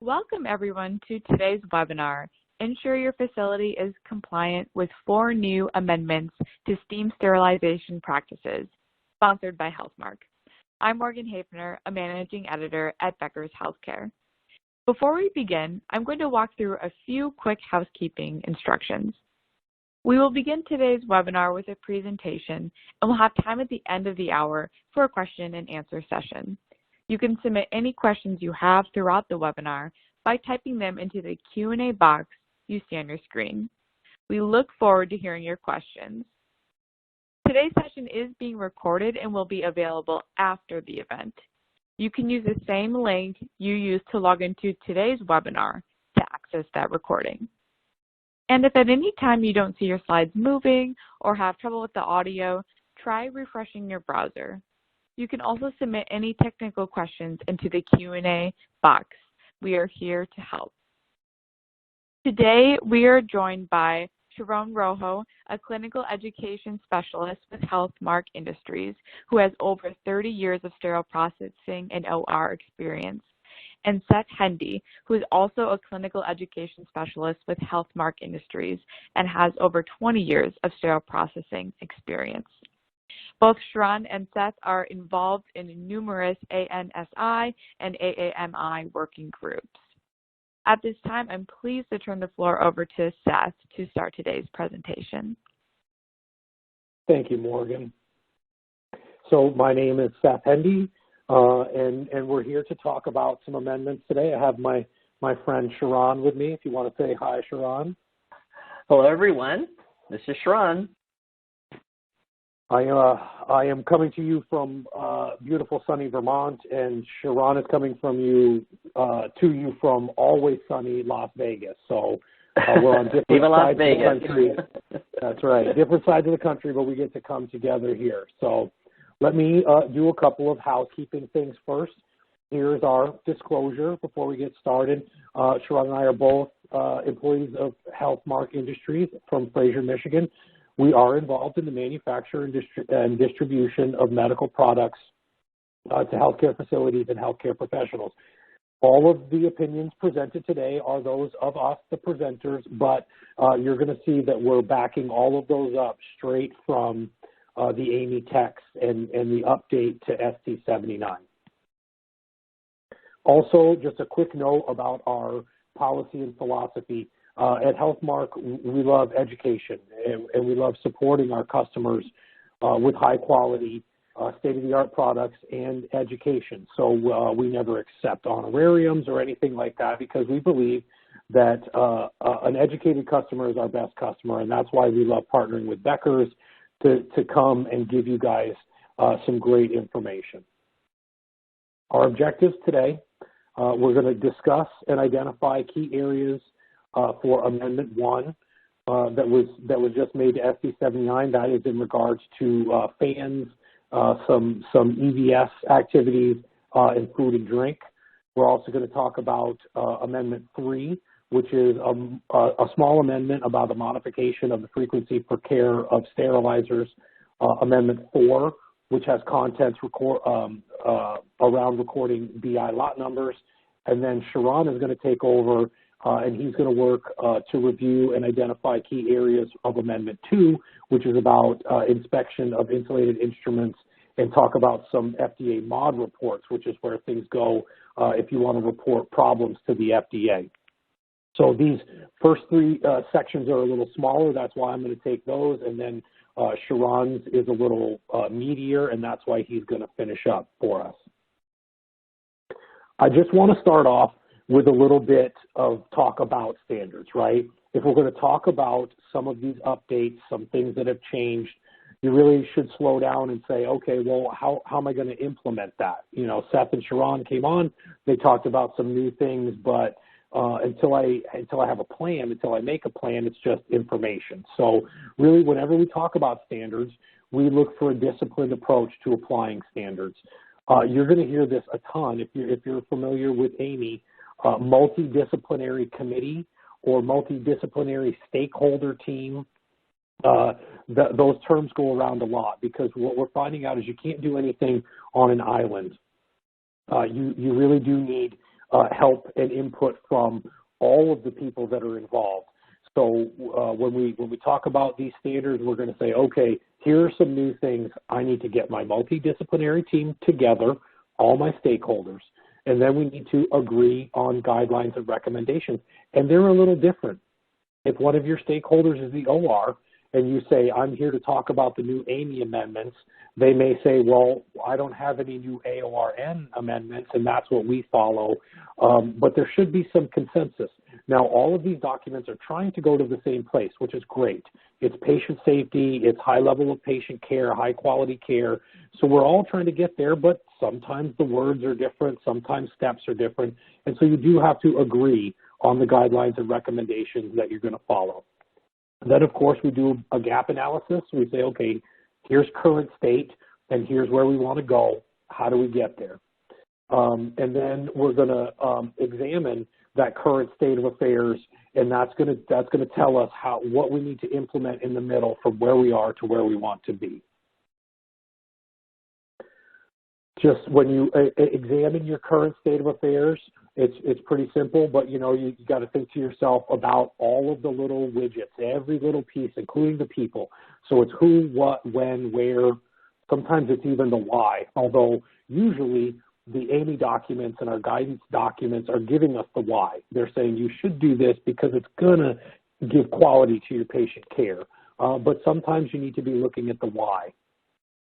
Welcome everyone to today's webinar, Ensure Your Facility is Compliant with 4 New Amendments to Steam Sterilization Practices, sponsored by Healthmark. I'm Morgan Hafner, a Managing Editor at Becker's Healthcare. Before we begin, I'm going to walk through a few quick housekeeping instructions. We will begin today's webinar with a presentation, and we'll have time at the end of the hour for a question and answer session. You can submit any questions you have throughout the webinar by typing them into the Q&A box you see on your screen. We look forward to hearing your questions. Today's session is being recorded and will be available after the event. You can use the same link you used to log into today's webinar to access that recording. And if at any time you don't see your slides moving or have trouble with the audio, try refreshing your browser. You can also submit any technical questions into the Q&A box. We are here to help. Today, we are joined by Sharon Rojo, a clinical education specialist with Healthmark Industries, who has over 30 years of sterile processing and OR experience, and Seth Hendy, who is also a clinical education specialist with Healthmark Industries and has over 20 years of sterile processing experience. Both Sharon and Seth are involved in numerous ANSI and AAMI working groups. At this time, I'm pleased to turn the floor over to Seth to start today's presentation. Thank you, Morgan. So my name is Seth Hendy, and we're here to talk about some amendments today. I have my friend Sharon with me. If you want to say hi, Sharon. Hello, everyone. This is Sharon. I am coming to you from beautiful sunny Vermont, and Sharon is coming from to you from always sunny Las Vegas. So we're on different sides of the country. That's right, different sides of the country, but we get to come together here. So let me do a couple of housekeeping things first. Here's our disclosure before we get started. Sharon and I are both employees of Healthmark Industries from Fraser, Michigan. We are involved in the manufacture and distribution of medical products to healthcare facilities and healthcare professionals. All of the opinions presented today are those of us, the presenters, but you're going to see that we're backing all of those up straight from the AAMI text and the update to ST79. Also, just a quick note about our policy and philosophy. At Healthmark, we love education, and we love supporting our customers with high-quality, state-of-the-art products and education. So we never accept honorariums or anything like that because we believe that an educated customer is our best customer, and that's why we love partnering with Becker's to come and give you guys some great information. Our objectives today, we're going to discuss and identify key areas for Amendment 1 that was just made to ST79. That is in regards to fans, some EVS activities, and food and drink. We're also going to talk about Amendment 3, which is a small amendment about the modification of the frequency for care of sterilizers. Amendment 4, which has contents around recording BI lot numbers. And then Sharon is going to take over and he's going to work to review and identify key areas of Amendment 2, which is about inspection of insulated instruments, and talk about some FDA mod reports, which is where things go if you want to report problems to the FDA. So these first 3 sections are a little smaller. That's why I'm going to take those. And then Sharon's is a little meatier, and that's why he's going to finish up for us. I just want to start off with a little bit of talk about standards, right? If we're going to talk about some of these updates, some things that have changed, you really should slow down and say, okay, well, how am I going to implement that? You know, Seth and Sharon came on, they talked about some new things, but until I have a plan, until I make a plan, it's just information. So really, whenever we talk about standards, we look for a disciplined approach to applying standards. You're going to hear this a ton if you're familiar with AAMI. Multidisciplinary committee or multidisciplinary stakeholder team. Those terms go around a lot because what we're finding out is you can't do anything on an island. You really do need help and input from all of the people that are involved. So when we talk about these standards, we're going to say, okay, here are some new things. I need to get my multidisciplinary team together, all my stakeholders, and then we need to agree on guidelines and recommendations. And they're a little different. If one of your stakeholders is the OR and you say, I'm here to talk about the new AMI amendments, they may say, well, I don't have any new AORN amendments, and that's what we follow. But there should be some consensus. Now, all of these documents are trying to go to the same place, which is great. It's patient safety, it's high level of patient care, high quality care. So we're all trying to get there, but sometimes the words are different, sometimes steps are different. And so you do have to agree on the guidelines and recommendations that you're going to follow. Then, of course, we do a gap analysis. We say, okay, here's current state, and here's where we want to go. How do we get there? And then we're going to examine that current state of affairs, and that's going to tell us what we need to implement in the middle from where we are to where we want to be. Just when you examine your current state of affairs, it's pretty simple, but you got to think to yourself about all of the little widgets, every little piece, including the people. So it's who, what, when, where. Sometimes it's even the why, although usually the AMI documents and our guidance documents are giving us the why. They're saying you should do this because it's going to give quality to your patient care. But sometimes you need to be looking at the why.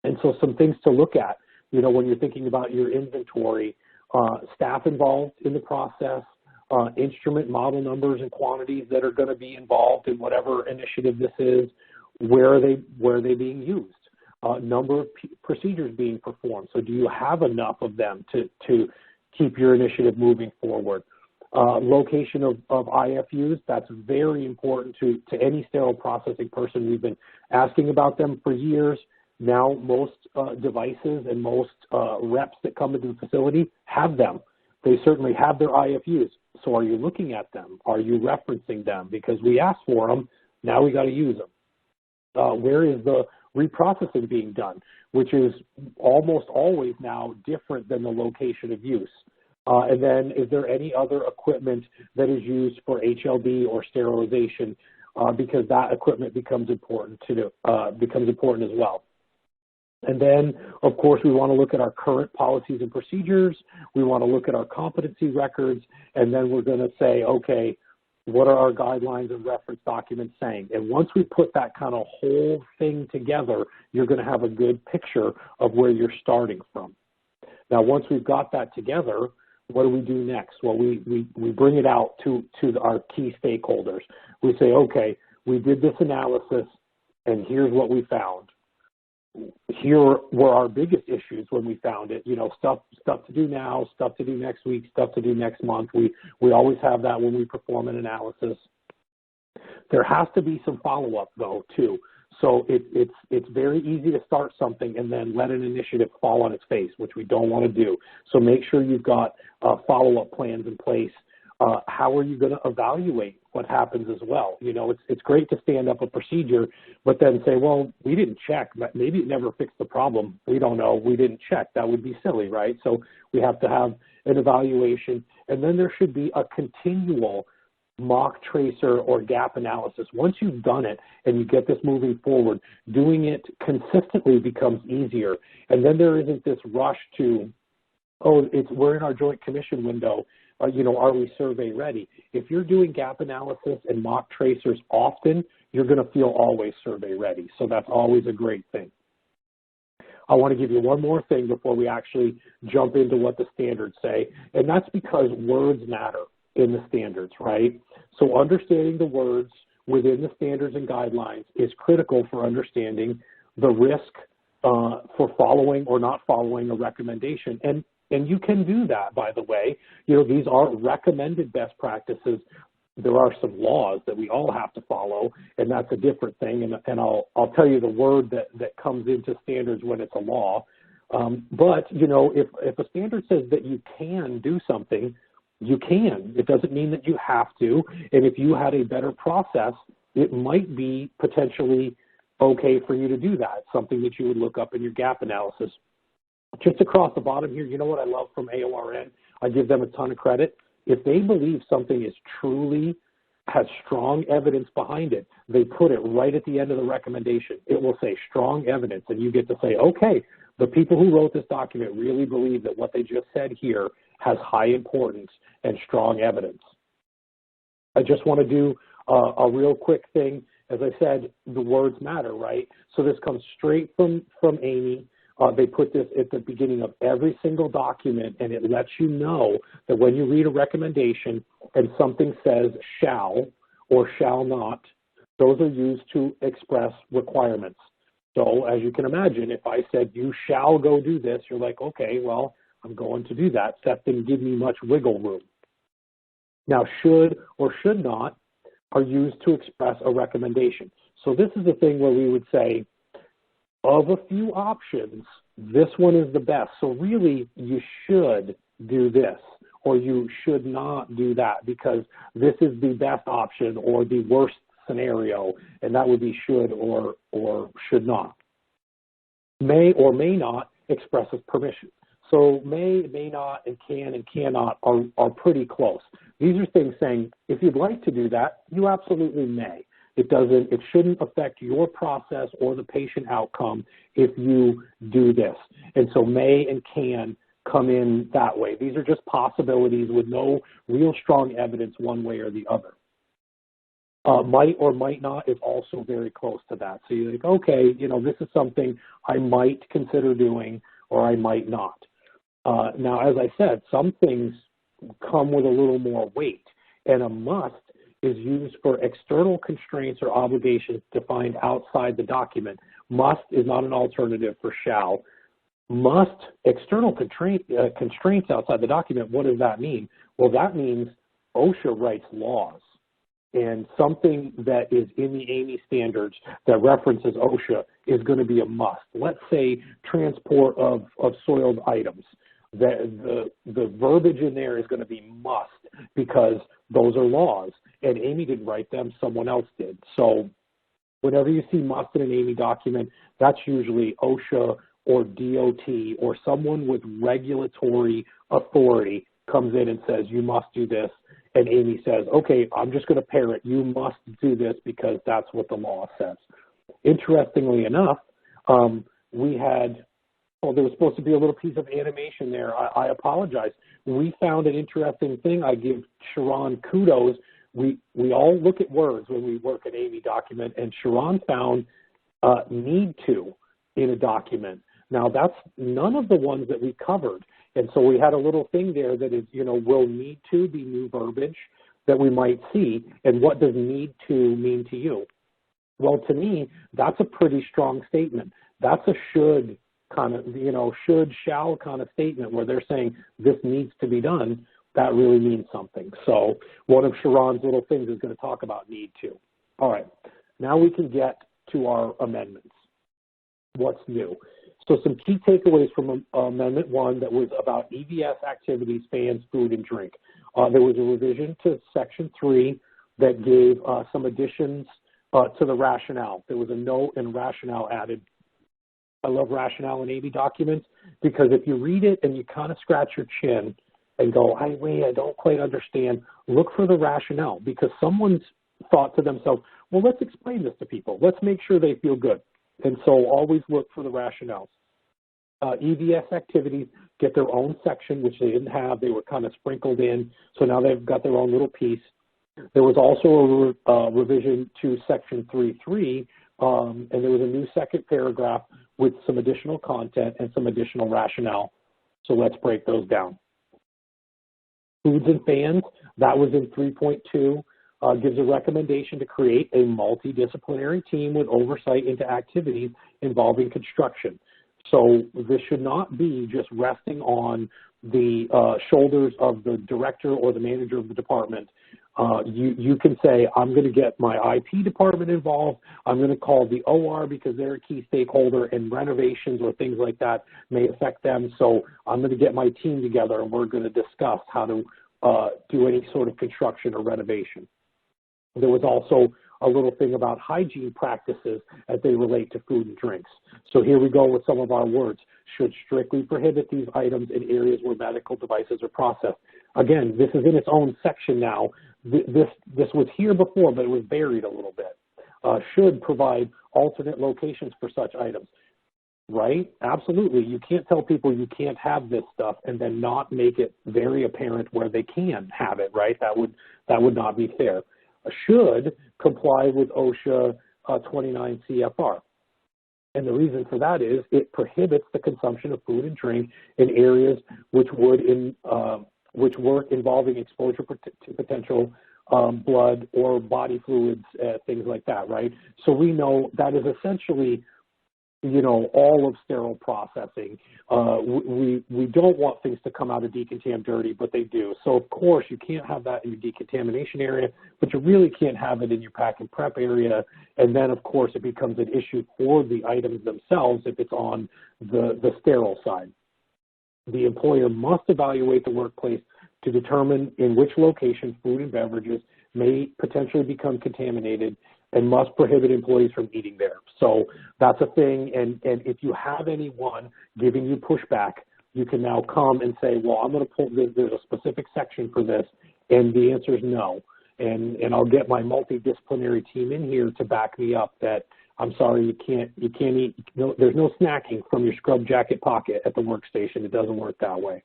And so some things to look at, when you're thinking about your inventory, staff involved in the process, instrument model numbers and quantities that are going to be involved in whatever initiative this is, where are they being used? Number of procedures being performed. So do you have enough of them to keep your initiative moving forward? Location of IFUs, that's very important to any sterile processing person. We've been asking about them for years. Now most devices and most reps that come into the facility have them. They certainly have their IFUs. So are you looking at them? Are you referencing them? Because we asked for them, now we got to use them. Where is the reprocessing being done, which is almost always now different than the location of use. And then is there any other equipment that is used for HLB or sterilization, because that equipment becomes important as well. And then, of course, we want to look at our current policies and procedures. We want to look at our competency records, and then we're going to say, okay, what are our guidelines and reference documents saying? And once we put that kind of whole thing together, you're going to have a good picture of where you're starting from. Now, once we've got that together, what do we do next? Well, we bring it out to our key stakeholders. We say, okay, we did this analysis, and here's what we found. Here were our biggest issues when we found it. Stuff to do now, stuff to do next week, stuff to do next month. We always have that when we perform an analysis. There has to be some follow-up, though, too. So it's very easy to start something and then let an initiative fall on its face, which we don't want to do. So make sure you've got follow-up plans in place. How are you going to evaluate what happens as well? It's great to stand up a procedure, but then say, well, we didn't check. Maybe it never fixed the problem. We don't know. We didn't check. That would be silly, right? So we have to have an evaluation, and then there should be a continual mock tracer or gap analysis. Once you've done it and you get this moving forward, doing it consistently becomes easier. And then there isn't this rush to, we're in our joint commission window. Are we survey ready? If you're doing gap analysis and mock tracers often, you're going to feel always survey ready. So that's always a great thing. I want to give you one more thing before we actually jump into what the standards say, and that's because words matter in the standards, right? So understanding the words within the standards and guidelines is critical for understanding the risk for following or not following a recommendation. And you can do that, by the way. These are recommended best practices. There are some laws that we all have to follow, and that's a different thing. And I'll tell you the word that comes into standards when it's a law. But, if a standard says that you can do something, you can. It doesn't mean that you have to. And if you had a better process, it might be potentially okay for you to do that, something that you would look up in your gap analysis. Just across the bottom here, you know what I love from AORN? I give them a ton of credit. If they believe something is truly has strong evidence behind it, they put it right at the end of the recommendation. It will say strong evidence, and you get to say, okay, the people who wrote this document really believe that what they just said here has high importance and strong evidence. I just want to do a real quick thing. As I said, the words matter, right? So this comes straight from Amy. They put this at the beginning of every single document, and it lets you know that when you read a recommendation and something says shall or shall not, those are used to express requirements. So as you can imagine, if I said you shall go do this, you're like, okay, well, I'm going to do that. That didn't give me much wiggle room. Now, should or should not are used to express a recommendation. So this is the thing where we would say, of a few options, this one is the best. So really, you should do this, or you should not do that, because this is the best option or the worst scenario, and that would be should or should not. May or may not expresses permission. So may not, and can and cannot are pretty close. These are things saying, if you'd like to do that, you absolutely may. It shouldn't affect your process or the patient outcome if you do this. And so may and can come in that way. These are just possibilities with no real strong evidence one way or the other. Might or might not is also very close to that. So you're like, okay, this is something I might consider doing or I might not. Now, as I said, some things come with a little more weight, and a must is used for external constraints or obligations defined outside the document. Must is not an alternative for shall. Must, external constraints outside the document, what does that mean? Well, that means OSHA writes laws, and something that is in the AAMI standards that references OSHA is going to be a must. Let's say transport of soiled items. The verbiage in there is going to be must, because those are laws, and AAMI didn't write them, someone else did. So whenever you see must in an AAMI document, that's usually OSHA or DOT or someone with regulatory authority comes in and says, you must do this, and AAMI says, okay, I'm just going to parrot, you must do this because that's what the law says. Interestingly enough, there was supposed to be a little piece of animation there. I apologize. We found an interesting thing. I give Sharon kudos. We all look at words when we work an AAMI document, and Sharon found need to in a document. Now, that's none of the ones that we covered. And so we had a little thing there that is, will need to be new verbiage that we might see. And what does need to mean to you? Well, to me, that's a pretty strong statement. That's a should kind of, should, shall kind of statement where they're saying this needs to be done. That really means something. So one of Sharon's little things is going to talk about need to. All right, now we can get to our amendments. What's new? So some key takeaways from Amendment 1 that was about EVS activities, fans, food, and drink. There was a revision to Section 3 that gave some additions to the rationale. There was a note and rationale added. I love rationale in AAMI documents because if you read it and you kind of scratch your chin and go, I don't quite understand, look for the rationale, because someone's thought to themselves, well, let's explain this to people. Let's make sure they feel good. And so always look for the rationales. EVS activities get their own section, which they didn't have. They were kind of sprinkled in. So now they've got their own little piece. There was also a revision to Section 3.3, and there was a new second paragraph with some additional content and some additional rationale. So let's break those down. Foods and fans, that was in 3.2, gives a recommendation to create a multidisciplinary team with oversight into activities involving construction. So this should not be just resting on the shoulders of the director or the manager of the department. You can say, I'm going to get my IP department involved. I'm going to call the OR because they're a key stakeholder, and renovations or things like that may affect them. So I'm going to get my team together, and we're going to discuss how to do any sort of construction or renovation. There was also a little thing about hygiene practices as they relate to food and drinks. So here we go with some of our words. Should strictly prohibit these items in areas where medical devices are processed. Again, this is in its own section now. This was here before, but it was buried a little bit. Should provide alternate locations for such items. Right? Absolutely. You can't tell people you can't have this stuff and then not make it very apparent where they can have it, right? That would not be fair. Should comply with OSHA 29 CFR. And the reason for that is it prohibits the consumption of food and drink in areas which work involving exposure to potential blood or body fluids, things like that, right? So we know that is essentially, you know, all of sterile processing. We don't want things to come out of decontam dirty, but they do. So of course you can't have that in your decontamination area, but you really can't have it in your pack and prep area. And then of course it becomes an issue for the items themselves if it's on the sterile side. The employer must evaluate the workplace to determine in which location food and beverages may potentially become contaminated and must prohibit employees from eating there. So that's a thing, and if you have anyone giving you pushback, you can now come and say, well, I'm going to pull, there's a specific section for this, and the answer is no. And I'll get my multidisciplinary team in here to back me up that, I'm sorry, you can't eat, there's no snacking from your scrub jacket pocket at the workstation. It doesn't work that way.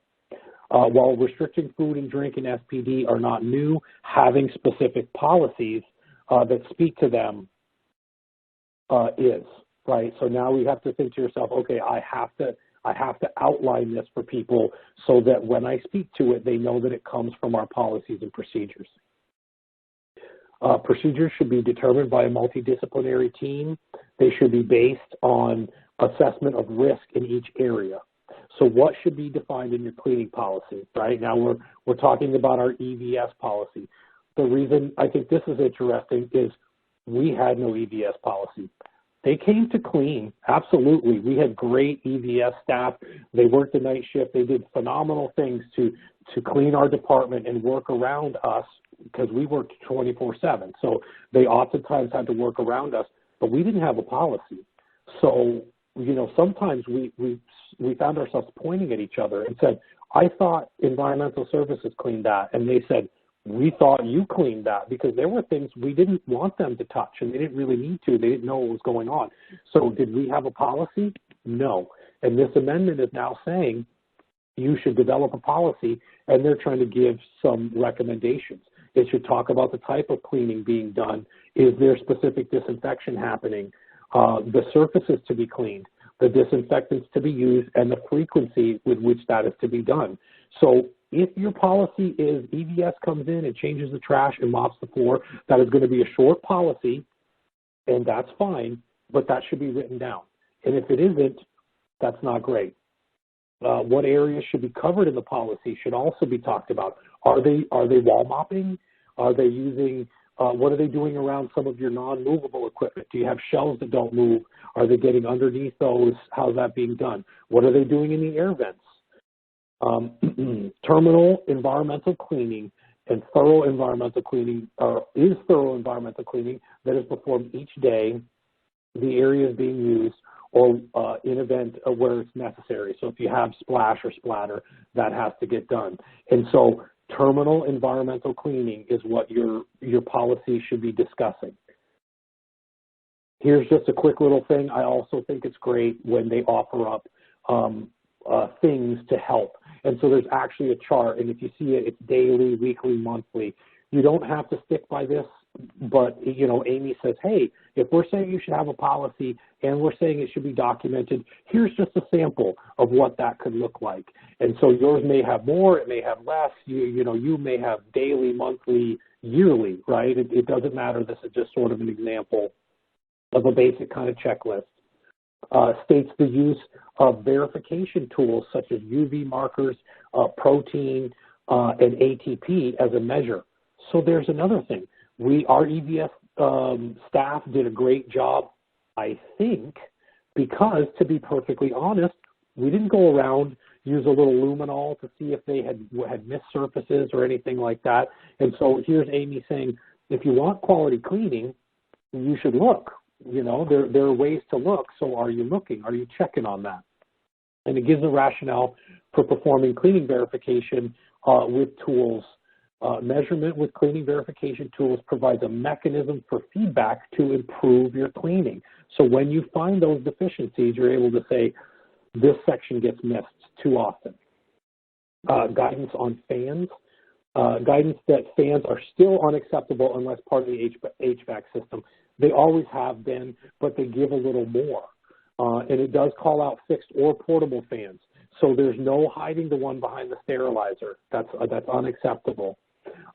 While restricting food and drink and SPD are not new, having specific policies that speak to them is, right? So now we have to think to yourself, okay, I have to outline this for people so that when I speak to it, they know that it comes from our policies and procedures. Procedures should be determined by a multidisciplinary team. They should be based on assessment of risk in each area. So what should be defined in your cleaning policy, right? Now we're talking about our EVS policy. The reason I think this is interesting is we had no EVS policy. They came to clean, absolutely. We had great EVS staff. They worked the night shift. They did phenomenal things to clean our department and work around us because we worked 24/7. So they oftentimes had to work around us, but we didn't have a policy. So, you know, sometimes we found ourselves pointing at each other and said, I thought environmental services cleaned that. And they said, we thought you cleaned that, because there were things we didn't want them to touch and they didn't really need to. They didn't know what was going on. So did we have a policy? No. And this amendment is now saying you should develop a policy, and they're trying to give some recommendations. It should talk about the type of cleaning being done. Is there specific disinfection happening? The surfaces to be cleaned, the disinfectants to be used, and the frequency with which that is to be done. So if your policy is EVS comes in and changes the trash and mops the floor, that is going to be a short policy, and that's fine, but that should be written down. And if it isn't, that's not great. What areas should be covered in the policy should also be talked about. Are they wall mopping? Are they using, what are they doing around some of your non-movable equipment? Do you have shelves that don't move? Are they getting underneath those? How's that being done? What are they doing in the air vents? Terminal environmental cleaning and thorough environmental cleaning, is thorough environmental cleaning that is performed each day, the areas being used, or in event where it's necessary. So if you have splash or splatter, that has to get done. And so terminal environmental cleaning is what your policy should be discussing. Here's just a quick little thing. I also think it's great when they offer up things to help. And so there's actually a chart, and if you see it, it's daily, weekly, monthly. You don't have to stick by this, but, you know, Amy says, hey, if we're saying you should have a policy and we're saying it should be documented, here's just a sample of what that could look like. And so yours may have more, it may have less, you may have daily, monthly, yearly, right? It doesn't matter. This is just sort of an example of a basic kind of checklist. States the use of verification tools such as UV markers, protein, and ATP as a measure. So there's another thing. Our EVS staff did a great job, I think, because, to be perfectly honest, we didn't go around, use a little luminol to see if they had missed surfaces or anything like that. And so here's Amy saying, if you want quality cleaning, you should look. You know, there are ways to look. So are you looking? Are you checking on that? And it gives a rationale for performing cleaning verification with tools. Measurement with cleaning verification tools provides a mechanism for feedback to improve your cleaning. So when you find those deficiencies, you're able to say, this section gets missed too often. Guidance on fans. Guidance that fans are still unacceptable unless part of the HVAC system. They always have been, but they give a little more. And it does call out fixed or portable fans. So there's no hiding the one behind the sterilizer. That's unacceptable.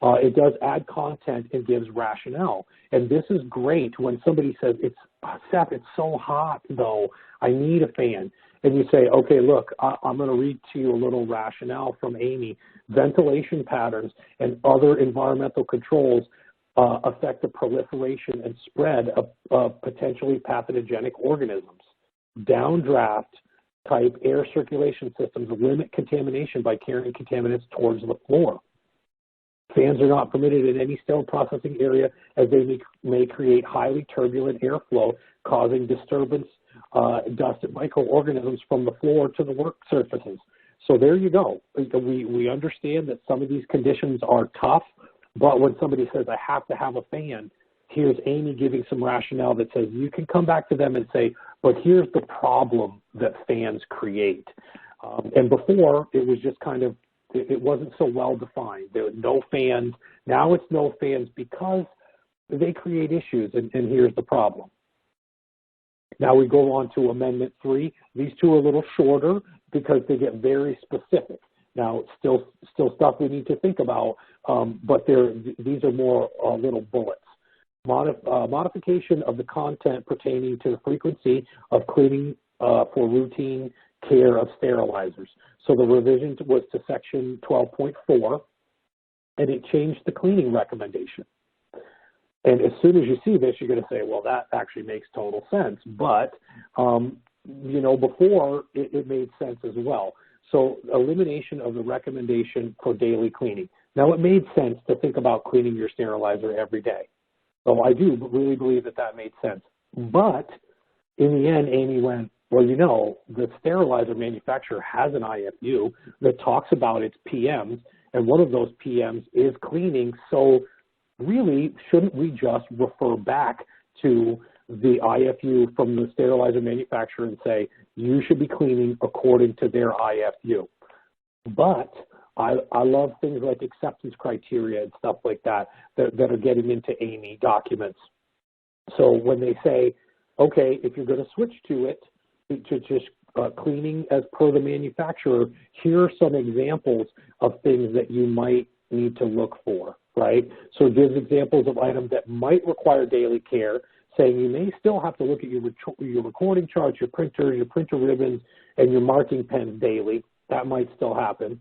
It does add content and gives rationale. And this is great when somebody says, Seth, it's so hot, though. I need a fan. And you say, okay, look, I'm going to read to you a little rationale from Amy. Ventilation patterns and other environmental controls affect the proliferation and spread of potentially pathogenic organisms. Downdraft type air circulation systems limit contamination by carrying contaminants towards the floor. Fans are not permitted in any sterile processing area as they may create highly turbulent airflow, causing disturbance, dust, and microorganisms from the floor to the work surfaces. So there you go. We understand that some of these conditions are tough, but when somebody says, I have to have a fan, here's Amy giving some rationale that says you can come back to them and say, but here's the problem that fans create. And before, it was just kind of, it wasn't so well defined. There were no fans. Now it's no fans because they create issues, and here's the problem. Now we go on to Amendment 3. These two are a little shorter because they get very specific. Now, still stuff we need to think about, but these are more little bullets. Modification of the content pertaining to the frequency of cleaning for routine care of sterilizers. So the revision was to Section 12.4, and it changed the cleaning recommendation. And as soon as you see this, you're going to say, well, that actually makes total sense. But, you know, before, it made sense as well. So elimination of the recommendation for daily cleaning. Now, it made sense to think about cleaning your sterilizer every day. So I do really believe that made sense. But in the end, Amy went, well, you know, the sterilizer manufacturer has an IFU that talks about its PMs, and one of those PMs is cleaning. So really, shouldn't we just refer back to the IFU from the sterilizer manufacturer and say, you should be cleaning according to their IFU? But I love things like acceptance criteria and stuff like that are getting into Amy documents. So when they say, okay, if you're going to switch to it, to just cleaning as per the manufacturer, here are some examples of things that you might need to look for, right? So it gives examples of items that might require daily care, saying you may still have to look at your recording charts, your printer ribbons, and your marking pens daily. That might still happen.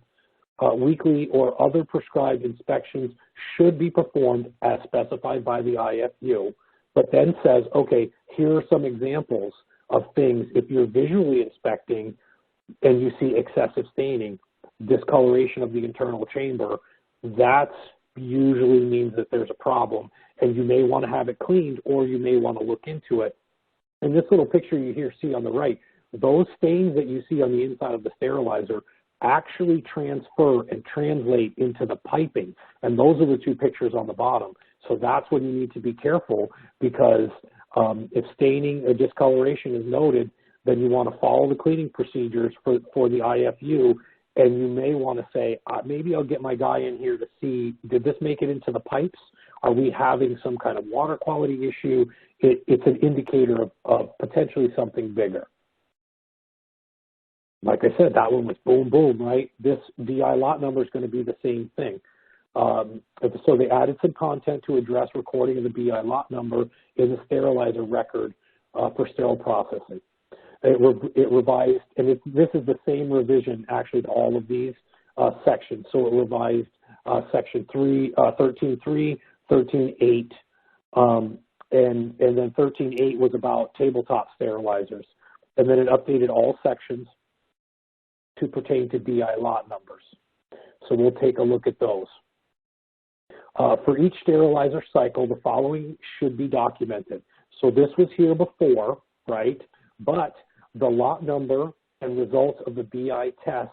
Weekly or other prescribed inspections should be performed as specified by the IFU, but then says, okay, here are some examples of things. If you're visually inspecting and you see excessive staining, discoloration of the internal chamber, that usually means that there's a problem, and you may want to have it cleaned, or you may want to look into it. In this little picture you here see on the right, those stains that you see on the inside of the sterilizer actually transfer and translate into the piping, and those are the two pictures on the bottom. So that's when you need to be careful, because if staining or discoloration is noted, then you want to follow the cleaning procedures for the IFU, and you may want to say, maybe I'll get my guy in here to see, did this make it into the pipes? Are we having some kind of water quality issue? It's an indicator of potentially something bigger. Like I said, that one was boom, boom, right? This DI lot number is going to be the same thing. So they added some content to address recording of the BI lot number in the sterilizer record for sterile processing. It revised, and this is the same revision actually to all of these sections. So it revised section 13.3, 13.8, and then 13.8 was about tabletop sterilizers. And then it updated all sections to pertain to DI lot numbers. So we'll take a look at those. For each sterilizer cycle, the following should be documented. So this was here before, right? But the lot number and results of the BI test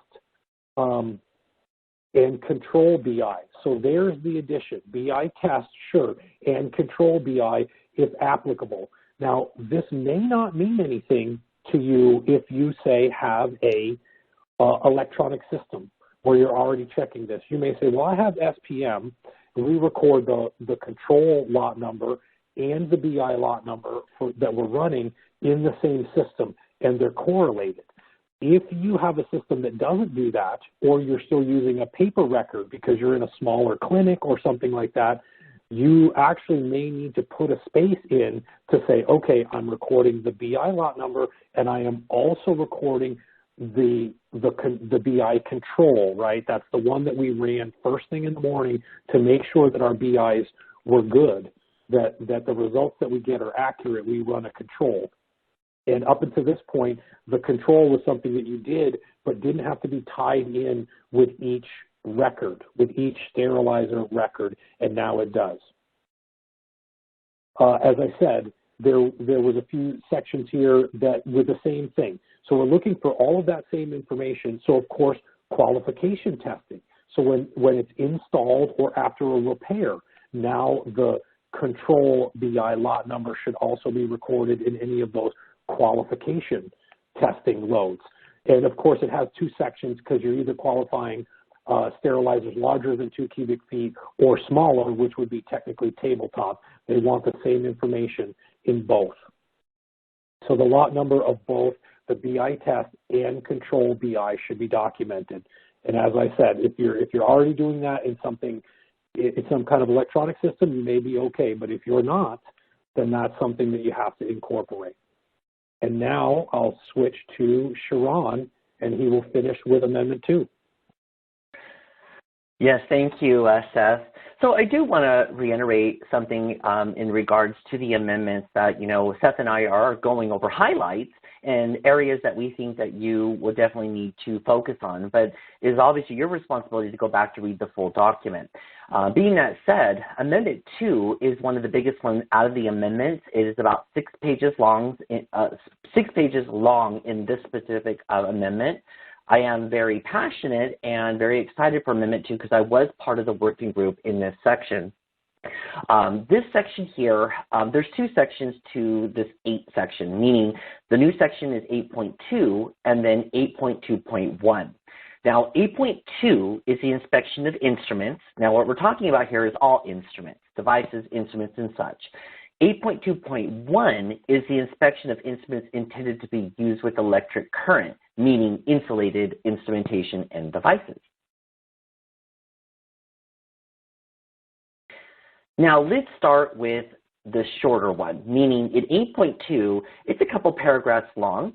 and control BI. So there's the addition. BI test, sure, and control BI if applicable. Now, this may not mean anything to you if you, say, have a electronic system where you're already checking this. You may say, well, I have SPM, and we record the control lot number and the BI lot number that we're running in the same system, and they're correlated. If you have a system that doesn't do that, or you're still using a paper record because you're in a smaller clinic or something like that, you actually may need to put a space in to say, okay, I'm recording the BI lot number, and I am also recording the BI control, right? That's the one that we ran first thing in the morning to make sure that our BIs were good, that the results that we get are accurate. We run a control. And up until this point, the control was something that you did, but didn't have to be tied in with each record, with each sterilizer record, and now it does. As I said, there was a few sections here that were the same thing. So we're looking for all of that same information. So of course, qualification testing. So when it's installed or after a repair, now the control BI lot number should also be recorded in any of those qualification testing loads. And of course, it has two sections because you're either qualifying sterilizers larger than 2 cubic feet or smaller, which would be technically tabletop. They want the same information in both. So the lot number of both the BI test and control BI should be documented. And as I said, if you're already doing that in some kind of electronic system, you may be okay. But if you're not, then that's something that you have to incorporate. And now I'll switch to Sharon, and he will finish with Amendment 2. Yes, thank you, Seth. So I do want to reiterate something in regards to the amendments that, Seth and I are going over highlights and areas that we think that you will definitely need to focus on, but it is obviously your responsibility to go back to read the full document. Being that said, Amendment 2 is one of the biggest ones out of the amendments. It is about 6 pages long, 6 pages long in this specific amendment. I am very passionate and very excited for Amendment 2 because I was part of the working group in this section. This section here, there's 2 sections to this 8 section, meaning the new section is 8.2 and then 8.2.1. Now, 8.2 is the inspection of instruments. Now, what we're talking about here is all instruments, devices, instruments, and such. 8.2.1 is the inspection of instruments intended to be used with electric current, meaning insulated instrumentation and devices. Now, let's start with the shorter one, meaning in 8.2, it's a couple paragraphs long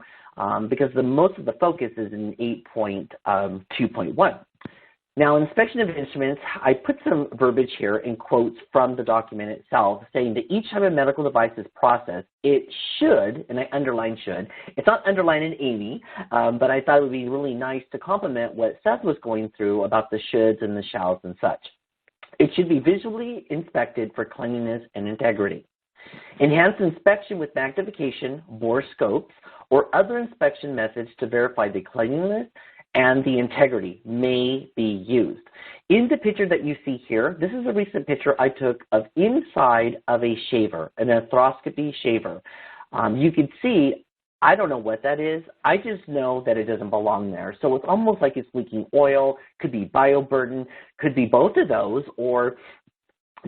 because most of the focus is in 8.2.1. Now, inspection of instruments, I put some verbiage here in quotes from the document itself saying that each time a medical device is processed, it should, and I underline should, it's not underlined in Amy, but I thought it would be really nice to complement what Seth was going through about the shoulds and the shalls and such. It should be visually inspected for cleanliness and integrity. Enhanced inspection with magnification, borescopes, or other inspection methods to verify the cleanliness and the integrity may be used. In the picture that you see here, this is a recent picture I took of inside of a shaver, an arthroscopy shaver. You can see, I don't know what that is. I just know that it doesn't belong there. So it's almost like it's leaking oil, could be bioburden, could be both of those, or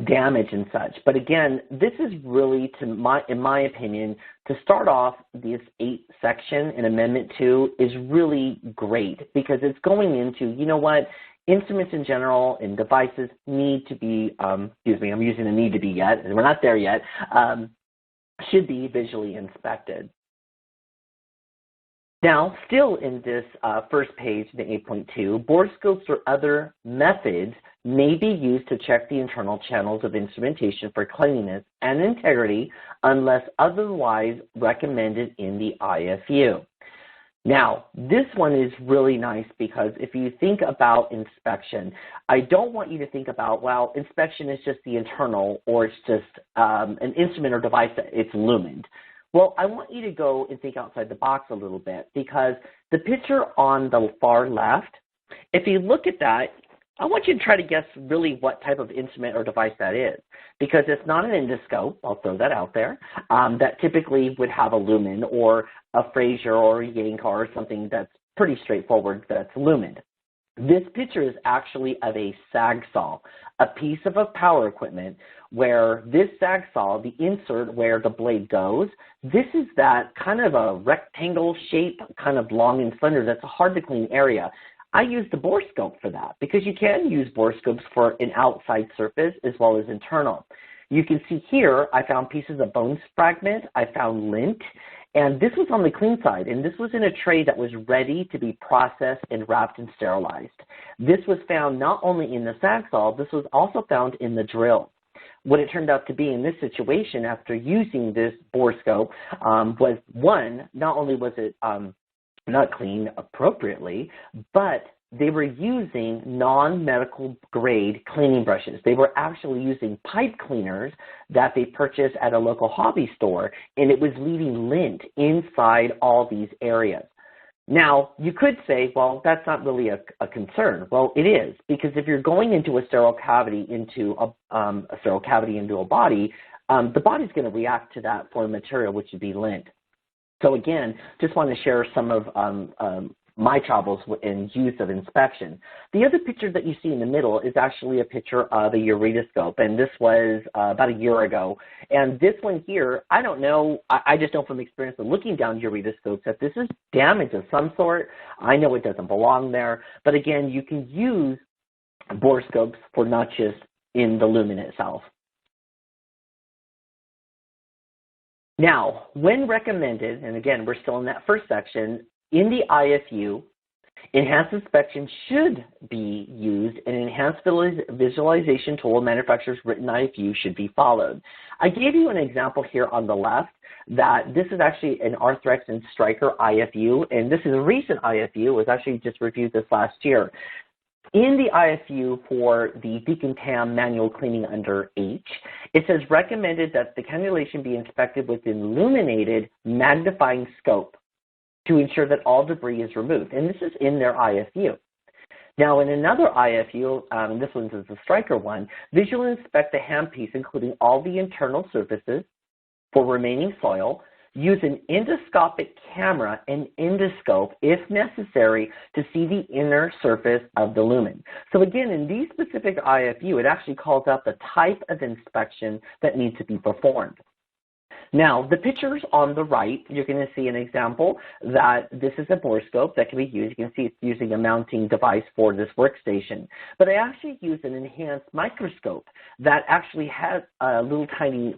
damage and such. But again, this is really, in my opinion, to start off this 8 section in Amendment 2 is really great because it's going into, you know what, instruments in general and devices need to be, excuse me, I'm using the need to be yet, we're not there yet, should be visually inspected. Now, still in this first page, the 8.2, borescopes or other methods may be used to check the internal channels of instrumentation for cleanliness and integrity unless otherwise recommended in the IFU. Now, this one is really nice because if you think about inspection, I don't want you to think about, well, inspection is just the internal or it's just an instrument or device that it's illumined. Well, I want you to go and think outside the box a little bit because the picture on the far left, if you look at that, I want you to try to guess really what type of instrument or device that is, because it's not an endoscope, I'll throw that out there, that typically would have a lumen or a Fraser or a Yankauer or something that's pretty straightforward that's lumened. This picture is actually of a sag saw, a piece of power equipment where this sag saw, the insert where the blade goes, this is that kind of a rectangle shape, kind of long and slender, that's a hard to clean area. I use the borescope for that because you can use borescopes for an outside surface as well as internal. You can see here I found pieces of bone fragment, I found lint, and this was on the clean side, and this was in a tray that was ready to be processed and wrapped and sterilized. This was found not only in the sag saw, this was also found in the drill. What it turned out to be in this situation after using this borescope was, one, not only was it not cleaned appropriately, but they were using non-medical grade cleaning brushes. They were actually using pipe cleaners that they purchased at a local hobby store, and it was leaving lint inside all these areas. Now, you could say, well, that's not really a concern. Well, it is, because if you're going into a sterile cavity into a body, the body's going to react to that foreign material, which would be lint. So again, just want to share some of my travels in use of inspection. The other picture that you see in the middle is actually a picture of a uretoscope, and this was about a year ago. And this one here, I don't know, I just know from experience of looking down uretoscopes that this is damage of some sort. I know it doesn't belong there, but again, you can use borescopes for not just in the lumen itself. Now, when recommended, and again, we're still in that first section, in the IFU, enhanced inspection should be used, and an enhanced visualization tool manufacturer's written IFU should be followed. I gave you an example here on the left that this is actually an Arthrex and Stryker IFU, and this is a recent IFU. It was actually just reviewed this last year. In the IFU for the decontam manual cleaning under H, it says recommended that the cannulation be inspected with illuminated magnifying scope to ensure that all debris is removed. And this is in their IFU. Now, in another IFU, this one's is the Stryker one, visually inspect the handpiece, including all the internal surfaces for remaining soil, use an endoscopic camera and endoscope, if necessary, to see the inner surface of the lumen. So again, in these specific IFU, it actually calls out the type of inspection that needs to be performed. Now, the pictures on the right, you're going to see an example that this is a borescope that can be used. You can see it's using a mounting device for this workstation. But I actually used an enhanced microscope that actually has a little tiny,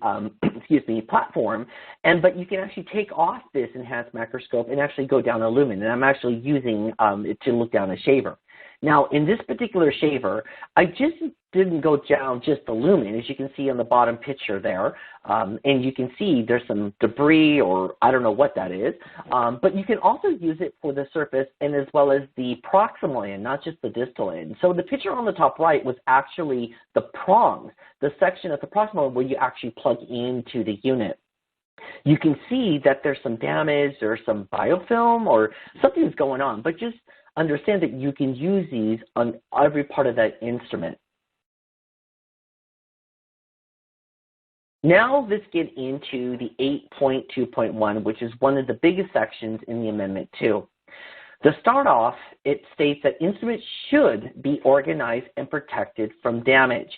platform. But you can actually take off this enhanced microscope and actually go down a lumen. And I'm actually using it to look down a shaver. Now, in this particular shaver, I just didn't go down just the lumen, as you can see on the bottom picture there. And you can see there's some debris, or I don't know what that is. But you can also use it for the surface and as well as the proximal end, not just the distal end. So the picture on the top right was actually the prongs, the section at the proximal end where you actually plug into the unit. You can see that there's some damage or some biofilm or something's going on, but just understand that you can use these on every part of that instrument. Now let's get into the 8.2.1, which is one of the biggest sections in the Amendment 2. To start off, it states that instruments should be organized and protected from damage.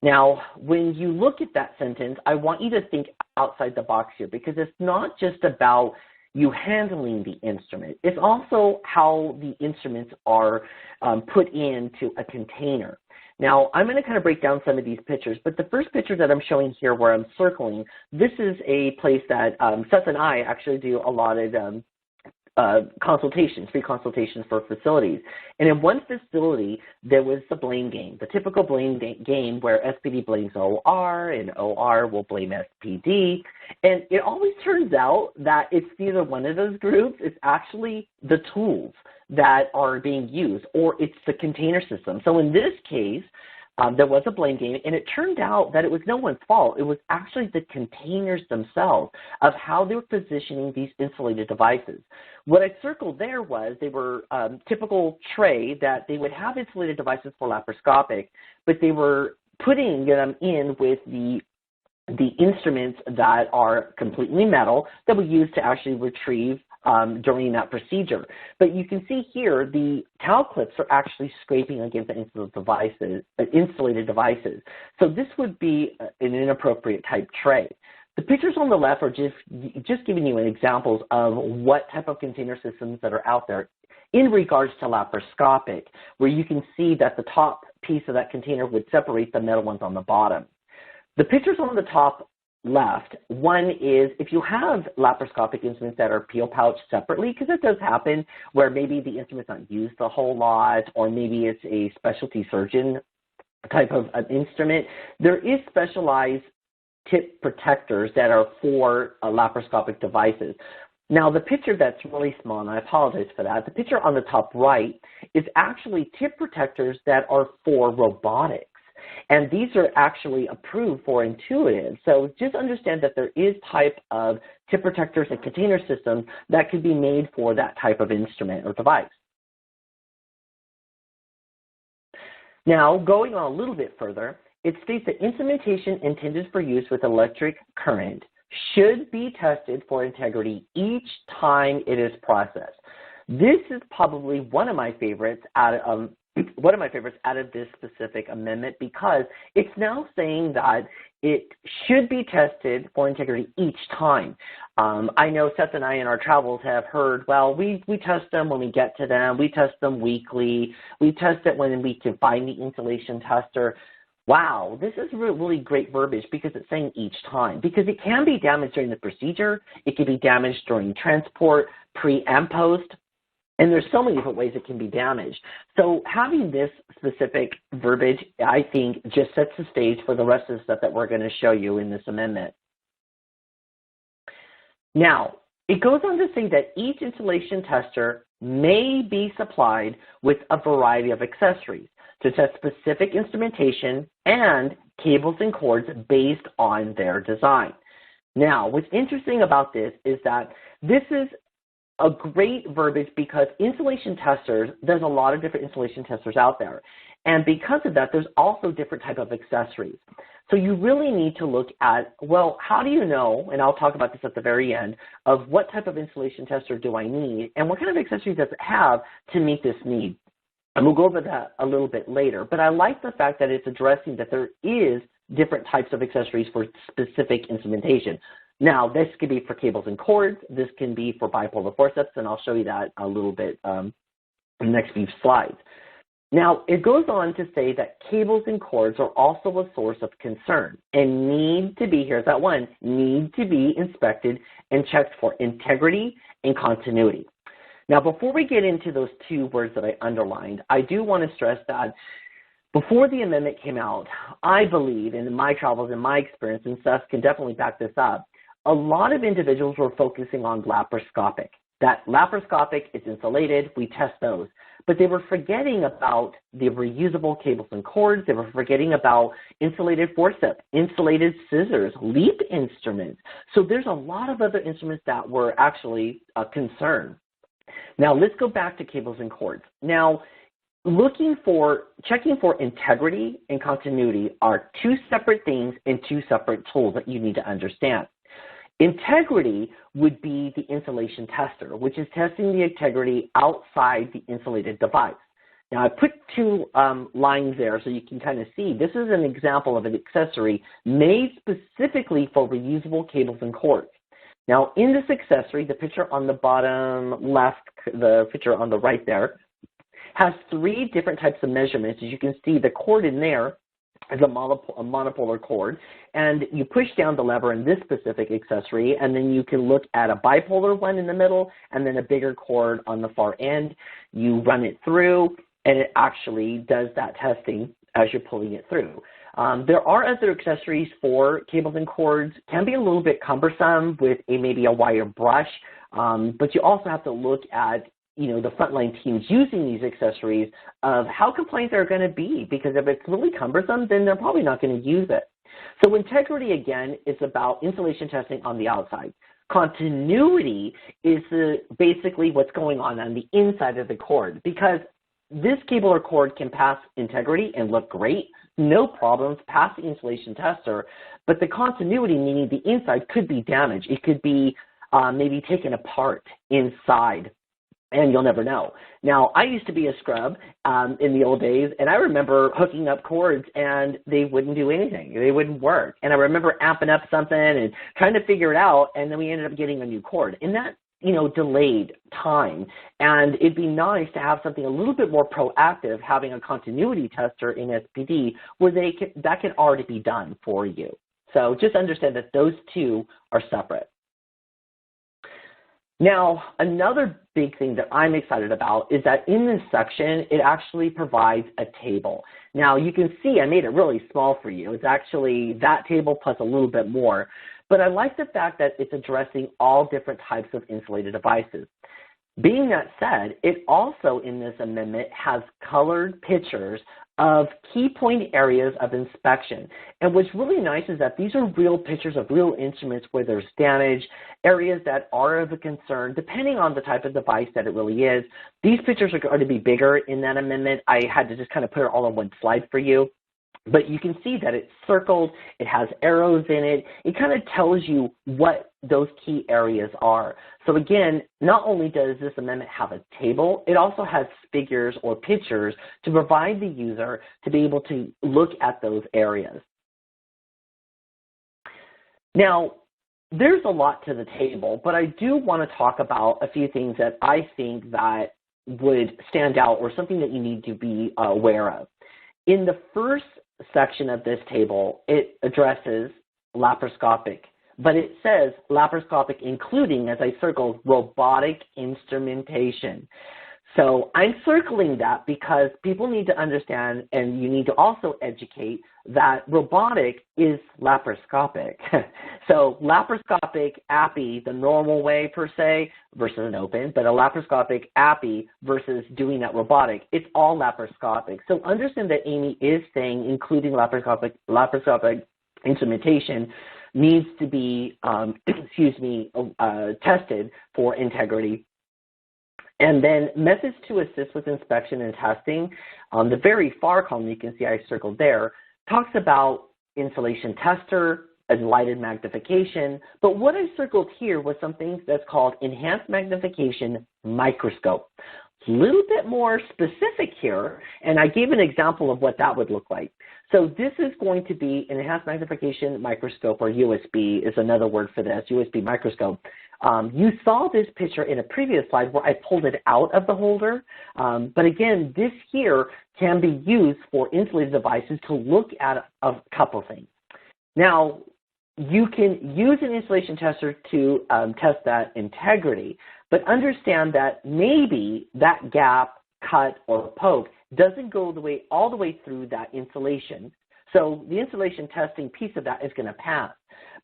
Now, when you look at that sentence, I want you to think outside the box here, because it's not just about you handling the instrument. It's also how the instruments are put into a container. Now, I'm going to kind of break down some of these pictures, but the first picture that I'm showing here where I'm circling, this is a place that Seth and I actually do a lot of free consultations for facilities. And in one facility, there was the blame game, the typical blame game where SPD blames OR and OR will blame SPD. And it always turns out that it's neither one of those groups. It's actually the tools that are being used, or it's the container system. So in this case, there was a blame game, and it turned out that it was no one's fault. It was actually the containers themselves of how they were positioning these insulated devices. What I circled there was they were typical tray that they would have insulated devices for laparoscopic, but they were putting them in with the instruments that are completely metal that we use to actually retrieve during that procedure. But you can see here the towel clips are actually scraping against the insulated devices. So this would be an inappropriate type tray. The pictures on the left are just giving you examples of what type of container systems that are out there in regards to laparoscopic, where you can see that the top piece of that container would separate the metal ones on the bottom. The pictures on the top left, one is if you have laparoscopic instruments that are peel pouched separately, because it does happen where maybe the instrument's not used a whole lot, or maybe it's a specialty surgeon type of an instrument, there is specialized tip protectors that are for laparoscopic devices. Now, the picture that's really small, and I apologize for that, the picture on the top right is actually tip protectors that are for robotics. And these are actually approved for Intuitive. So just understand that there is type of tip protectors and container systems that could be made for that type of instrument or device. Now, going on a little bit further, it states that instrumentation intended for use with electric current should be tested for integrity each time it is processed. This is probably one of my favorites out of this specific amendment, because it's now saying that it should be tested for integrity each time. I know Seth and I in our travels have heard, well, we test them when we get to them. We test them weekly. We test it when we can find the insulation tester. Wow, this is really great verbiage, because it's saying each time, because it can be damaged during the procedure. It can be damaged during transport, pre and post. And there's so many different ways it can be damaged. So having this specific verbiage, I think, just sets the stage for the rest of the stuff that we're going to show you in this amendment. Now, it goes on to say that each insulation tester may be supplied with a variety of accessories to test specific instrumentation and cables and cords based on their design. Now, what's interesting about this is that this is a great verbiage, because insulation testers, there's a lot of different insulation testers out there. And because of that, there's also different type of accessories. So you really need to look at, well, how do you know, and I'll talk about this at the very end, of what type of insulation tester do I need, and what kind of accessories does it have to meet this need? And we'll go over that a little bit later. But I like the fact that it's addressing that there is different types of accessories for specific instrumentation. Now, this could be for cables and cords. This can be for bipolar forceps, and I'll show you that a little bit in the next few slides. Now, it goes on to say that cables and cords are also a source of concern and need to be, here's that one, need to be inspected and checked for integrity and continuity. Now, before we get into those two words that I underlined, I do want to stress that before the amendment came out, I believe, in my travels and my experience, and Seth can definitely back this up, a lot of individuals were focusing on laparoscopic. That laparoscopic is insulated, we test those. But they were forgetting about the reusable cables and cords. They were forgetting about insulated forceps, insulated scissors, LEAP instruments. So there's a lot of other instruments that were actually a concern. Now let's go back to cables and cords. Now, checking for integrity and continuity are two separate things and two separate tools that you need to understand. Integrity would be the insulation tester, which is testing the integrity outside the insulated device. Now, I put two lines there so you can kind of see. This is an example of an accessory made specifically for reusable cables and cords. Now, in this accessory, the picture on the bottom left, the picture on the right there, has three different types of measurements. As you can see, the cord in there is a monopolar cord, and you push down the lever in this specific accessory, and then you can look at a bipolar one in the middle and then a bigger cord on the far end. You run it through, and it actually does that testing as you're pulling it through. There are other accessories for cables and cords. Can be a little bit cumbersome with maybe a wire brush, but you also have to look at the frontline teams using these accessories of how compliant they're going to be, because if it's really cumbersome, then they're probably not going to use it. So integrity, again, is about insulation testing on the outside. Continuity is basically what's going on the inside of the cord, because this cable or cord can pass integrity and look great, no problems, pass the insulation tester, but the continuity, meaning the inside, could be damaged. It could be maybe taken apart inside, and you'll never know. Now, I used to be a scrub in the old days, and I remember hooking up cords, and they wouldn't do anything. They wouldn't work. And I remember amping up something and trying to figure it out, and then we ended up getting a new cord. And that, delayed time. And it'd be nice to have something a little bit more proactive, having a continuity tester in SPD where that can already be done for you. So just understand that those two are separate. Now, another big thing that I'm excited about is that in this section, it actually provides a table. Now, you can see I made it really small for you. It's actually that table plus a little bit more. But I like the fact that it's addressing all different types of insulated devices. Being that said, it also in this amendment has colored pictures of key point areas of inspection. And what's really nice is that these are real pictures of real instruments where there's damage, areas that are of a concern, depending on the type of device that it really is. These pictures are going to be bigger in that amendment. I had to just kind of put it all on one slide for you. But you can see that it's circled, it has arrows in it, it kind of tells you what those key areas are. So again, not only does this amendment have a table, it also has figures or pictures to provide the user to be able to look at those areas. Now, there's a lot to the table, but I do want to talk about a few things that I think that would stand out or something that you need to be aware of. In the first section of this table, it addresses laparoscopic, but it says laparoscopic including, as I circled, robotic instrumentation. So I'm circling that because people need to understand, and you need to also educate, that robotic is laparoscopic. So laparoscopic API, the normal way per se, versus an open, but a laparoscopic API versus doing that robotic, it's all laparoscopic. So understand that Amy is saying including laparoscopic instrumentation needs to be, tested for integrity. And then methods to assist with inspection and testing. On the very far column, you can see I circled there, talks about insulation tester, enlightened magnification, but what I circled here was something that's called enhanced magnification microscope. A little bit more specific here, and I gave an example of what that would look like. So this is going to be an enhanced magnification microscope, or USB is another word for this, USB microscope. You saw this picture in a previous slide where I pulled it out of the holder, but again, this here can be used for insulated devices to look at a couple things. Now, you can use an insulation tester to test that integrity, but understand that maybe that gap, cut, or poke doesn't go all the way through that insulation. So the insulation testing piece of that is going to pass.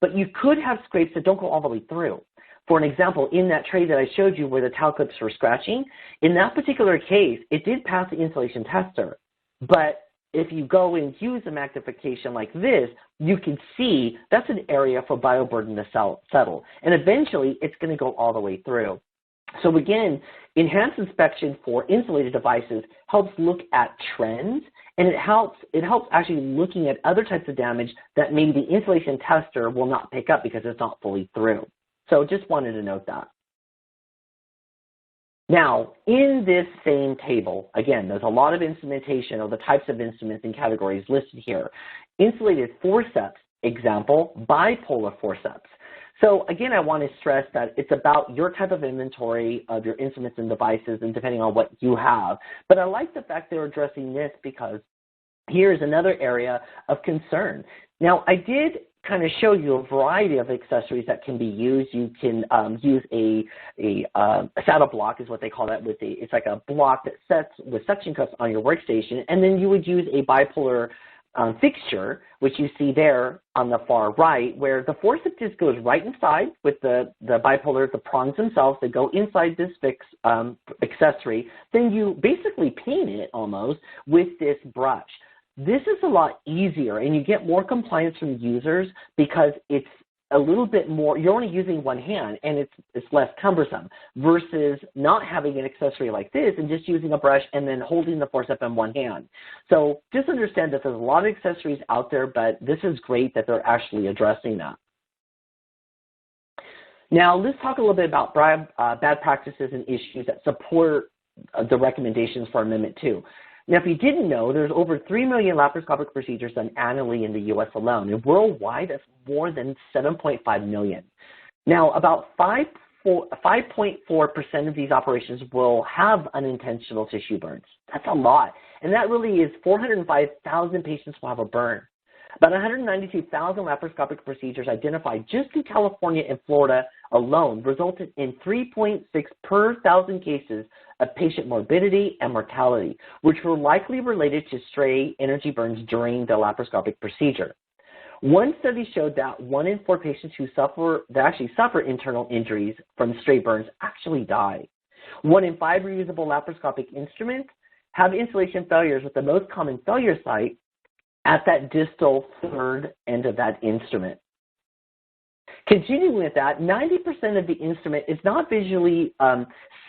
But you could have scrapes that don't go all the way through. For an example, in that tray that I showed you where the towel clips were scratching, in that particular case, it did pass the insulation tester. But if you go and use a magnification like this, you can see that's an area for bioburden to settle. And eventually, it's going to go all the way through. So again, enhanced inspection for insulated devices helps look at trends, and it helps actually looking at other types of damage that maybe the insulation tester will not pick up because it's not fully through. So just wanted to note that. Now, in this same table, again, there's a lot of instrumentation of the types of instruments and categories listed here. Insulated forceps, example, bipolar forceps. So again, I want to stress that it's about your type of inventory of your instruments and devices and depending on what you have. But I like the fact they're addressing this because here's another area of concern. Now, I did kind of show you a variety of accessories that can be used. You can use a saddle block is what they call that. It's like a block that sets with suction cups on your workstation, and then you would use a bipolar fixture, which you see there on the far right, where the forceps just goes right inside with the bipolar, the prongs themselves that go inside this accessory. Then you basically paint it almost with this brush. This is a lot easier, and you get more compliance from users because it's a little bit more, you're only using one hand, and it's less cumbersome versus not having an accessory like this and just using a brush and then holding the forceps in one hand. So just understand that there's a lot of accessories out there, but this is great that they're actually addressing that. Now, let's talk a little bit about bad practices and issues that support the recommendations for Amendment 2. Now, if you didn't know, there's over 3 million laparoscopic procedures done annually in the U.S. alone, and worldwide, that's more than 7.5 million. Now, about 5.4% of these operations will have unintentional tissue burns. That's a lot, and that really is 405,000 patients will have a burn. About 192,000 laparoscopic procedures identified just in California and Florida alone resulted in 3.6 per 1,000 cases of patient morbidity and mortality, which were likely related to stray energy burns during the laparoscopic procedure. One study showed that 1 in 4 patients that actually suffer internal injuries from stray burns actually die. 1 in 5 reusable laparoscopic instruments have insulation failures, with the most common failure site at that distal third end of that instrument. Continuing with that, 90% of the instrument is not visually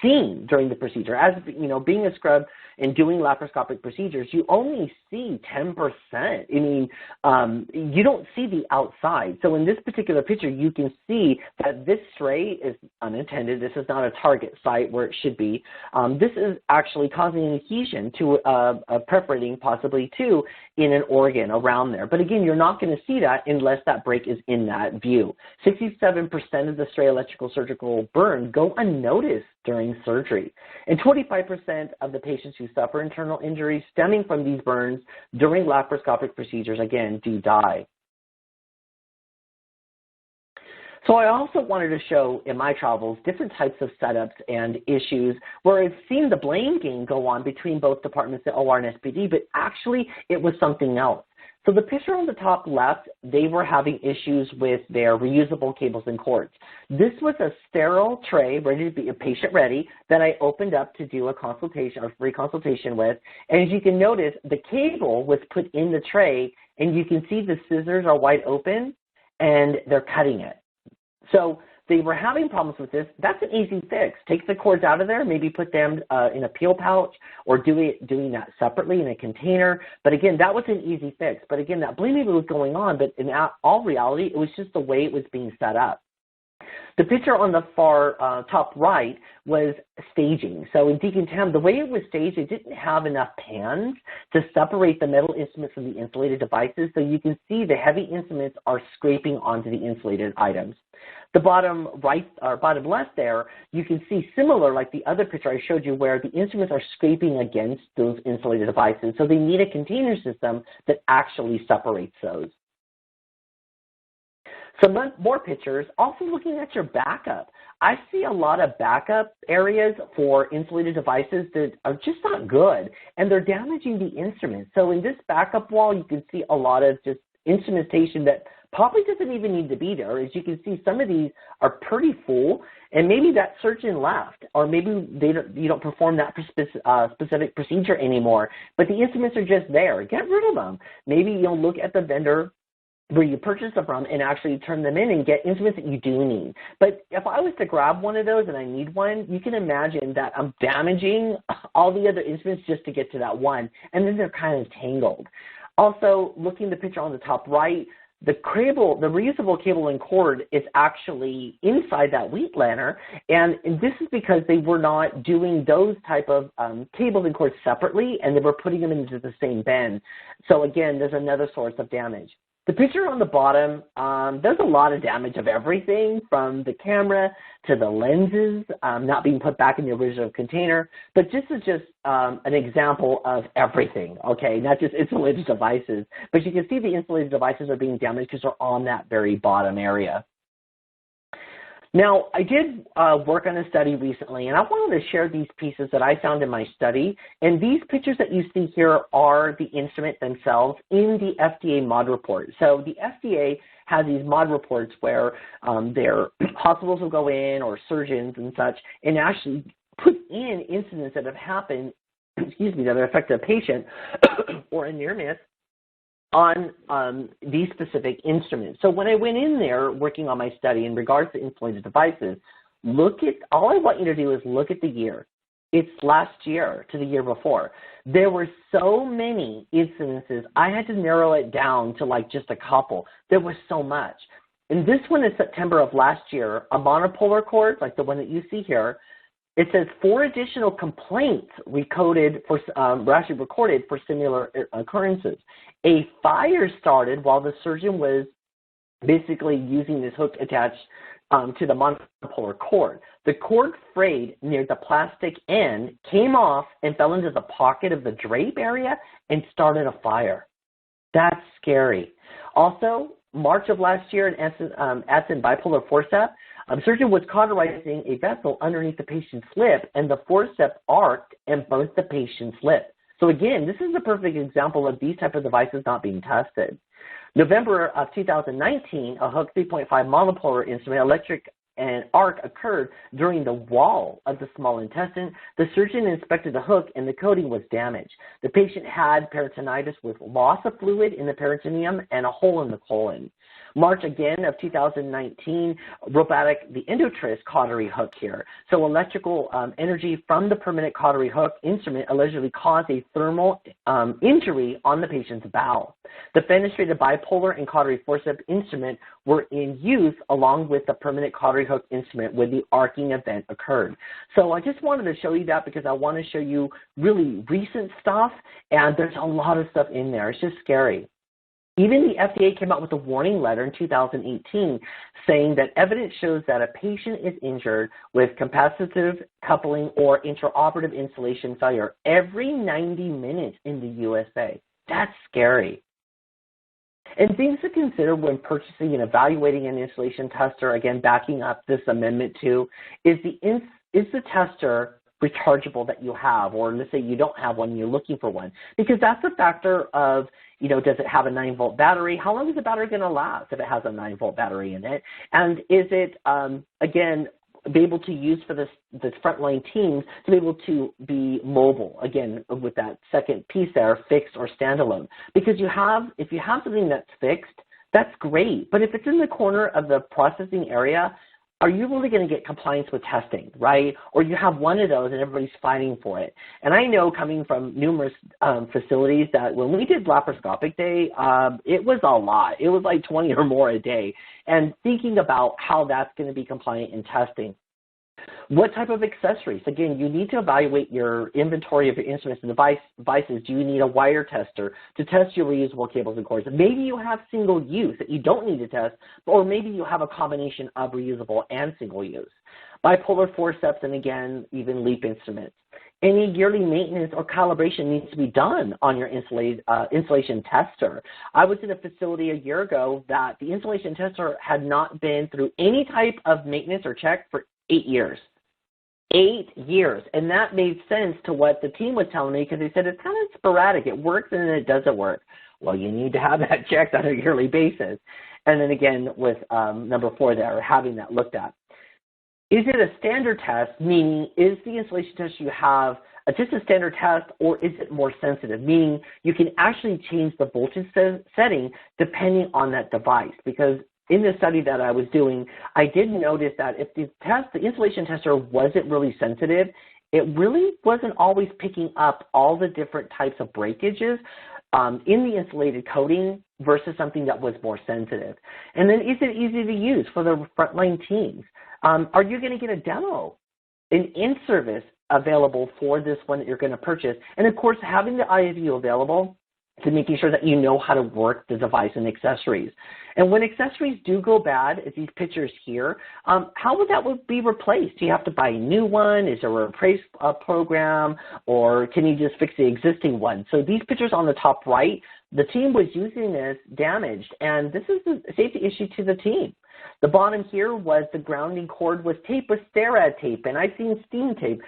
seen during the procedure. As you know, being a scrub and doing laparoscopic procedures, you only see 10%. I mean, you don't see the outside. So in this particular picture, you can see that this stray is unintended. This is not a target site where it should be. This is actually causing an adhesion to perforating possibly too in an organ around there. But again, you're not going to see that unless that break is in that view. 67% of the stray electrical surgical burn go unnoticed during surgery. And 25% of the patients who suffer internal injuries stemming from these burns during laparoscopic procedures, again, do die. So I also wanted to show in my travels different types of setups and issues where I've seen the blame game go on between both departments, the OR and SPD, but actually it was something else. So the picture on the top left, they were having issues with their reusable cables and cords. This was a sterile tray ready to be patient ready that I opened up to do a consultation, a free consultation with. And as you can notice, the cable was put in the tray, and you can see the scissors are wide open and they're cutting it. So they were having problems with this. That's an easy fix. Take the cords out of there, maybe put them in a peel pouch, or doing that separately in a container. But again, that was an easy fix. But again, that blaming was going on, but in all reality, it was just the way it was being set up. The picture on the far top right was staging. So in Decontam, the way it was staged, it didn't have enough pans to separate the metal instruments from the insulated devices. So you can see the heavy instruments are scraping onto the insulated items. The bottom right or bottom left there, you can see similar like the other picture I showed you where the instruments are scraping against those insulated devices. So they need a container system that actually separates those. Some more pictures, also looking at your backup. I see a lot of backup areas for insulated devices that are just not good, and they're damaging the instruments. So in this backup wall, you can see a lot of just instrumentation that probably doesn't even need to be there. As you can see, some of these are pretty full, and maybe that surgeon left, or maybe you don't perform that specific procedure anymore, but the instruments are just there. Get rid of them. Maybe you'll look at the vendor where you purchase them from and actually turn them in and get instruments that you do need. But if I was to grab one of those and I need one, you can imagine that I'm damaging all the other instruments just to get to that one, and then they're kind of tangled. Also, looking at the picture on the top right, the reusable cable and cord is actually inside that wheat lantern, and this is because they were not doing those type of cables and cords separately, and they were putting them into the same bin. So again, there's another source of damage. The picture on the bottom does a lot of damage of everything from the camera to the lenses not being put back in the original container, but this is just an example of everything, okay, not just insulated devices, but you can see the insulated devices are being damaged because they're on that very bottom area. Now, I did work on a study recently, and I wanted to share these pieces that I found in my study. And these pictures that you see here are the instrument themselves in the FDA mod report. So the FDA has these mod reports where their hospitals will go in, or surgeons and such, and actually put in incidents that have happened, excuse me, that affect a patient or a near miss on these specific instruments. So when I went in there working on my study in regards to insulated devices, all I want you to do is look at the year. It's last year to the year before. There were so many incidences, I had to narrow it down to like just a couple. There was so much. And this one is September of last year, a monopolar cord, like the one that you see here. It says 4 additional complaints recorded for similar occurrences. A fire started while the surgeon was basically using this hook attached to the monopolar cord. The cord frayed near the plastic end, came off, and fell into the pocket of the drape area and started a fire. That's scary. Also, March of last year, an Adson bipolar forceps, a surgeon was cauterizing a vessel underneath the patient's lip, and the forceps arced and burnt the patient's lip. So again, this is a perfect example of these type of devices not being tested. November of 2019, a Hook 3.5 monopolar instrument, electric and arc occurred during the wall of the small intestine. The surgeon inspected the hook and the coating was damaged. The patient had peritonitis with loss of fluid in the peritoneum and a hole in the colon. March again of 2019, robotic, the Endotris cautery hook here. So electrical energy from the permanent cautery hook instrument allegedly caused a thermal injury on the patient's bowel. The fenestrated bipolar and cautery forceps instrument were in use along with the permanent cautery hook instrument when the arcing event occurred. So I just wanted to show you that because I want to show you really recent stuff, and there's a lot of stuff in there. It's just scary. Even the FDA came out with a warning letter in 2018 saying that evidence shows that a patient is injured with capacitive coupling or intraoperative insulation failure every 90 minutes in the USA. That's scary. And things to consider when purchasing and evaluating an insulation tester, again, backing up this amendment too, is the tester rechargeable that you have, or let's say you don't have one and you're looking for one, because that's a factor of, does it have a 9-volt battery? How long is the battery going to last if it has a 9-volt battery in it? And is it, again, be able to use for the frontline teams to be able to be mobile, again, with that second piece there, fixed or standalone? Because if you have something that's fixed, that's great. But if it's in the corner of the processing area, are you really going to get compliance with testing, right? Or you have one of those and everybody's fighting for it. And I know coming from numerous facilities that when we did laparoscopic day, it was a lot. It was like 20 or more a day. And thinking about how that's going to be compliant in testing. What type of accessories? Again, you need to evaluate your inventory of your instruments and devices. Do you need a wire tester to test your reusable cables and cords? Maybe you have single use that you don't need to test, or maybe you have a combination of reusable and single use. Bipolar forceps, and again, even LEAP instruments. Any yearly maintenance or calibration needs to be done on your insulation tester. I was in a facility a year ago that the insulation tester had not been through any type of maintenance or check for 8 years. 8 years. And that made sense to what the team was telling me, because they said it's kind of sporadic. It works and then it doesn't work. Well, you need to have that checked on a yearly basis. And then again with number 4 there, having that looked at. Is it a standard test, meaning is the insulation test you have just a standard test, or is it more sensitive, meaning you can actually change the voltage setting depending on that device? Because in the study that I was doing, I did notice that if the insulation tester wasn't really sensitive, it really wasn't always picking up all the different types of breakages in the insulated coating versus something that was more sensitive. And then is it easy to use for the frontline teams? Are you going to get a demo, an in-service available for this one that you're going to purchase? And of course, having the IFU available to making sure that you know how to work the device and accessories. And when accessories do go bad, as these pictures here, how would that be replaced? Do you have to buy a new one? Is there a replace program? Or can you just fix the existing one? So these pictures on the top right, the team was using this damaged, and this is a safety issue to the team. The bottom here was the grounding cord was taped with sterile tape, and I've seen steam tape.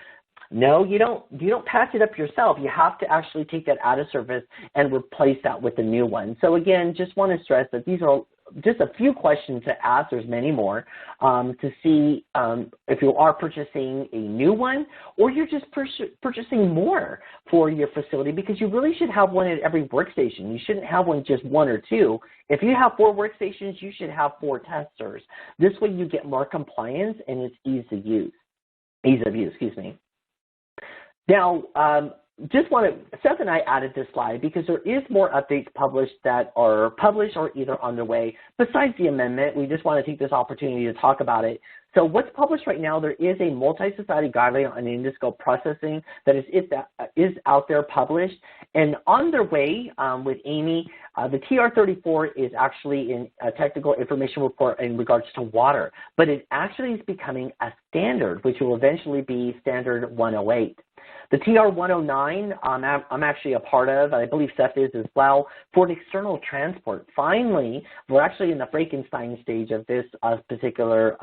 No, you don't patch it up yourself. You have to actually take that out of service and replace that with a new one. So again, just want to stress that these are just a few questions to ask. There's many more to see if you are purchasing a new one or you're just purchasing more for your facility, because you really should have one at every workstation. You shouldn't have one just one or two. If you have 4 workstations, you should have 4 testers. This way you get more compliance and it's ease of use, excuse me. Now, Seth and I added this slide because there is more updates published that are published or either on their way. Besides the amendment, we just want to take this opportunity to talk about it. So what's published right now, there is a multi-society guideline on endoscope processing that is out there published. And on their way with Amy, the TR34 is actually in a technical information report in regards to water, but it actually is becoming a standard, which will eventually be standard 108. The TR109, I'm actually a part of, I believe Seth is as well, for an external transport. Finally, we're actually in the Frankenstein stage of this particular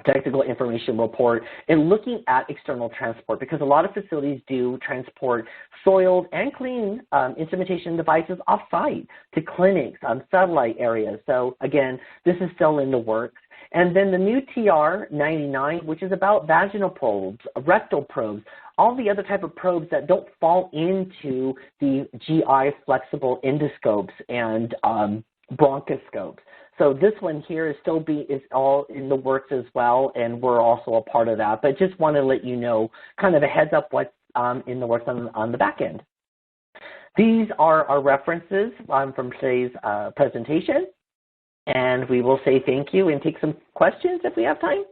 technical information report and looking at external transport, because a lot of facilities do transport soiled and clean instrumentation devices off-site to clinics, satellite areas. So again, this is still in the works. And then the new TR99, which is about vaginal probes, rectal probes, all the other type of probes that don't fall into the GI flexible endoscopes and bronchoscopes. So this one here is all in the works as well, and we're also a part of that. But just want to let you know, kind of a heads up what's in the works on the back end. These are our references from today's presentation, and we will say thank you and take some questions if we have time.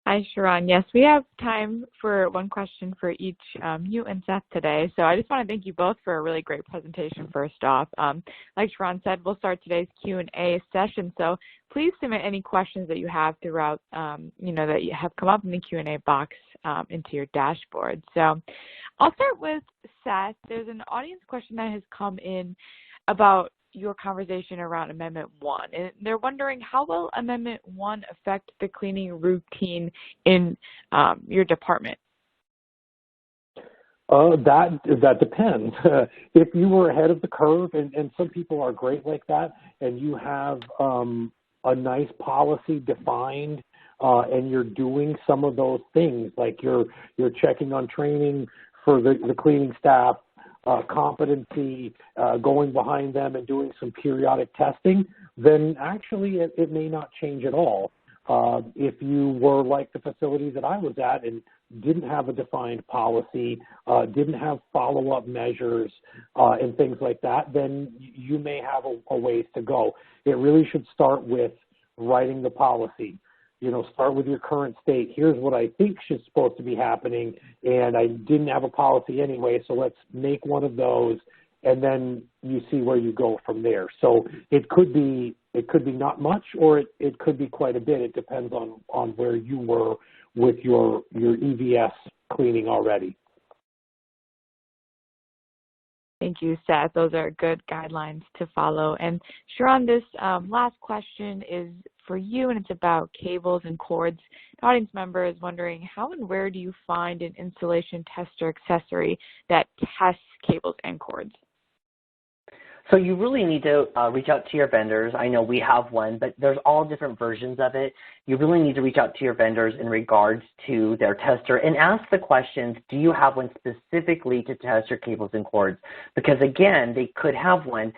Hi, Sharon. Yes, we have time for one question for each you and Seth today. So I just want to thank you both for a really great presentation first off. Like Sharon said, we'll start today's Q&A session. So please submit any questions that you have throughout, that you have come up in the Q&A box into your dashboard. So I'll start with Seth. There's an audience question that has come in about your conversation around Amendment 1. And they're wondering, how will Amendment 1 affect the cleaning routine in your department? That depends. If you were ahead of the curve, and some people are great like that, and you have a nice policy defined, and you're doing some of those things, like you're checking on training for the cleaning staff, competency, going behind them and doing some periodic testing, then actually it may not change at all. If you were like the facility that I was at and didn't have a defined policy, didn't have follow-up measures and things like that, then you may have a ways to go. It really should start with writing the policy. Start with your current state. Here's what I think is supposed to be happening, and I didn't have a policy anyway, so let's make one of those, and then you see where you go from there. So it could be not much, or it could be quite a bit. It depends on where you were with your EVS cleaning already. Thank you, Seth. Those are good guidelines to follow. And Sharon, this last question is for you, and it's about cables and cords. The audience member is wondering, how and where do you find an installation tester accessory that tests cables and cords? So you really need to reach out to your vendors. I know we have one, but there's all different versions of it. You really need to reach out to your vendors in regards to their tester and ask the questions, do you have one specifically to test your cables and cords? Because again, they could have one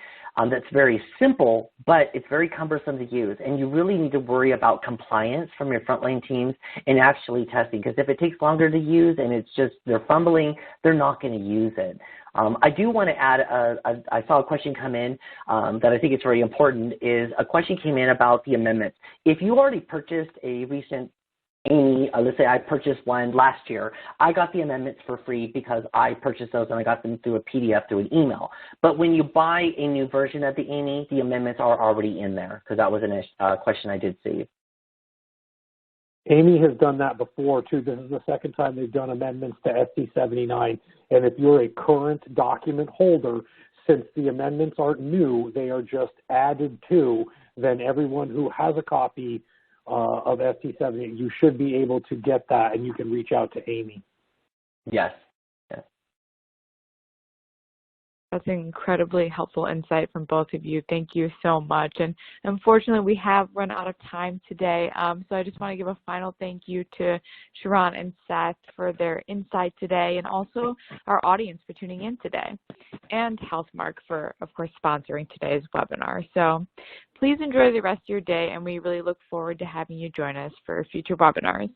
that's very simple, but it's very cumbersome to use. And you really need to worry about compliance from your frontline teams and actually testing, because if it takes longer to use and it's just they're fumbling, they're not going to use it. I do want to add, I saw a question come in that I think it's very important, is a question came in about the amendments. If you already purchased a recent Amy let's say I purchased one last year, I got the amendments for free because I purchased those and I got them through a PDF through an email. But when you buy a new version of the Amy, the amendments are already in there, because that was a question I did see. Amy has done that before, too. This is the second time they've done amendments to SC79. And if you're a current document holder, since the amendments aren't new, they are just added to, then everyone who has a copy of SC78, you should be able to get that, and you can reach out to Amy. Yes. That's an incredibly helpful insight from both of you. Thank you so much. And unfortunately, we have run out of time today. So I just want to give a final thank you to Sharon and Seth for their insight today, and also our audience for tuning in today, and Healthmark for, of course, sponsoring today's webinar. So please enjoy the rest of your day, and we really look forward to having you join us for future webinars.